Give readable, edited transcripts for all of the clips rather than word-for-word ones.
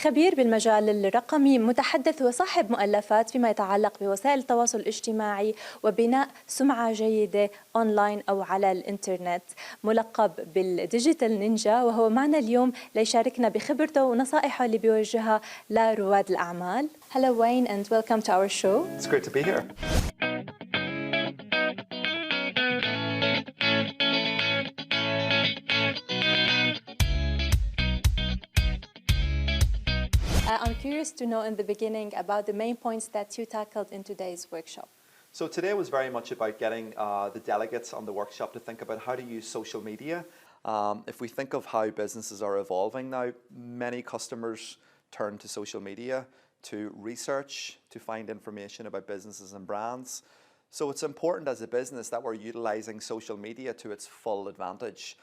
خبير بالمجال الرقمي، متحدث وصاحب مؤلفات فيما يتعلق بوسائل التواصل الاجتماعي وبناء سمعة جيدة أونلاين أو على الإنترنت، ملقب بالديجيتال نينجا، وهو معنا اليوم ليشاركنا بخبرته ونصائحه اللي بيوجهها لرواد الأعمال. Hello Wayne and welcome to our show. It's great to be here. I'm curious to know in the beginning about the main points that you tackled in today's workshop. So today was very much about getting the delegates on the workshop to think about how to use social media. If we think of how businesses are evolving now, many customers turn to social media to research, to find information about businesses and brands. So it's important as a business that we're utilizing social media to its full advantage.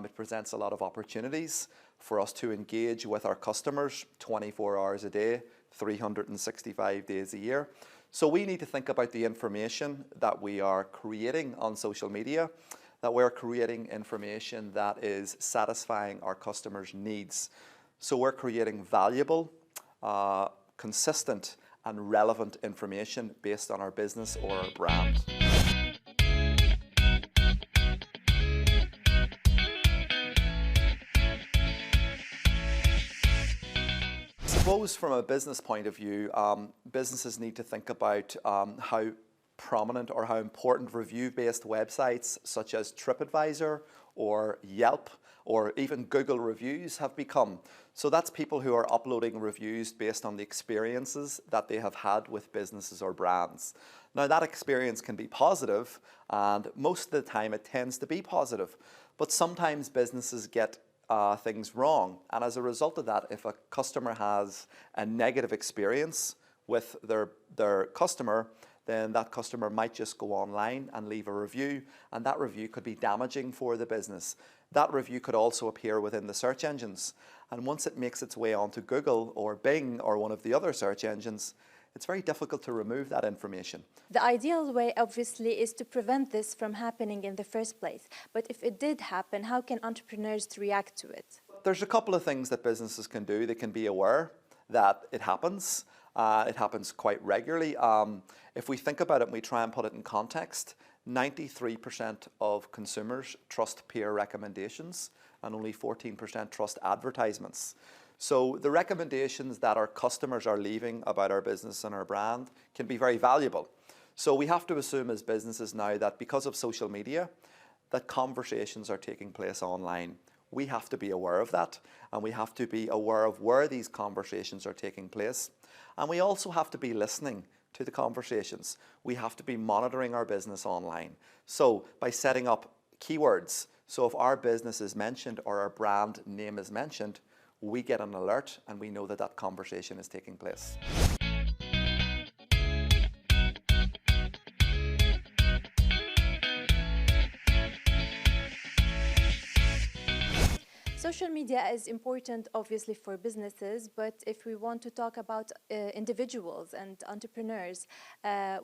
It presents a lot of opportunities for us to engage with our customers 24 hours a day, 365 days a year. So we need to think about the information that we are creating on social media, that we're creating information that is satisfying our customers' needs. So we're creating valuable, consistent and relevant information based on our business or our brand. I suppose from a business point of view, businesses need to think about how prominent or how important review-based websites such as TripAdvisor or Yelp or even Google reviews have become. So that's people who are uploading reviews based on the experiences that they have had with businesses or brands. Now that experience can be positive, and most of the time it tends to be positive, but sometimes businesses get things wrong, and as a result of that, if a customer has a negative experience with their customer, then that customer might just go online and leave a review, and that review could be damaging for the business. That review could also appear within the search engines, and once it makes its way onto Google or Bing or one of the other search engines, it's very difficult to remove that information. The ideal way, obviously, is to prevent this from happening in the first place. But if it did happen, how can entrepreneurs react to it? There's a couple of things that businesses can do. They can be aware that it happens. It happens quite regularly. If we think about it and we try and put it in context, 93% of consumers trust peer recommendations and only 14% trust advertisements. So the recommendations that our customers are leaving about our business and our brand can be very valuable. So we have to assume as businesses now that because of social media, that conversations are taking place online. We have to be aware of that, and we have to be aware of where these conversations are taking place. And we also have to be listening to the conversations. We have to be monitoring our business online. So by setting up keywords, so if our business is mentioned or our brand name is mentioned, we get an alert and we know that that conversation is taking place. Social media is important, obviously, for businesses, but if we want to talk about individuals and entrepreneurs,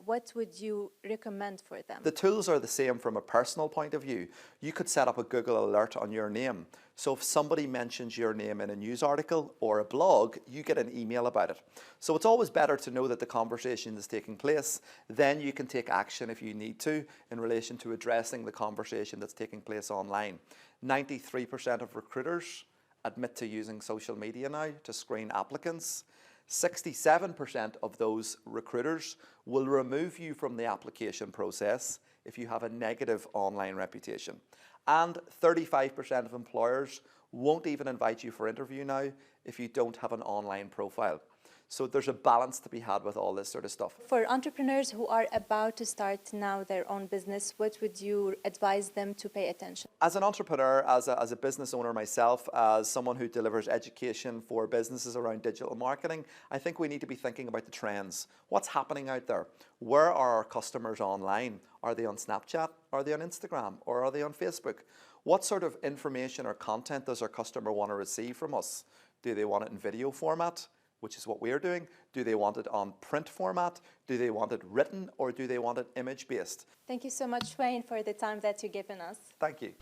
what would you recommend for them? The tools are the same from a personal point of view. You could set up a Google alert on your name. So if somebody mentions your name in a news article or a blog, you get an email about it. So it's always better to know that the conversation is taking place. Then you can take action if you need to in relation to addressing the conversation that's taking place online. 93% of recruiters admit to using social media now to screen applicants. 67% of those recruiters will remove you from the application process if you have a negative online reputation. And 35% of employers won't even invite you for interview now if you don't have an online profile. So there's a balance to be had with all this sort of stuff. For entrepreneurs who are about to start now their own business, what would you advise them to pay attention? As an entrepreneur, as a business owner myself, as someone who delivers education for businesses around digital marketing, I think we need to be thinking about the trends. What's happening out there? Where are our customers online? Are they on Snapchat? Are they on Instagram? Or are they on Facebook? What sort of information or content does our customer want to receive from us? Do they want it in video format, which is what we're doing? Do they want it on print format? Do they want it written, or do they want it image-based? Thank you so much, Wayne, for the time that you've given us. Thank you.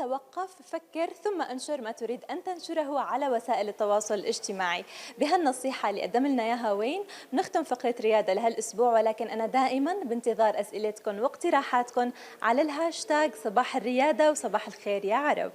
توقف، فكر ثم انشر ما تريد أن تنشره على وسائل التواصل الاجتماعي. بهالنصيحة اللي قدم لنا إياها وين نختم فقرة ريادة لهالأسبوع، ولكن أنا دائما بانتظار أسئلتكم واقتراحاتكم على الهاشتاج صباح الريادة وصباح الخير يا عرب.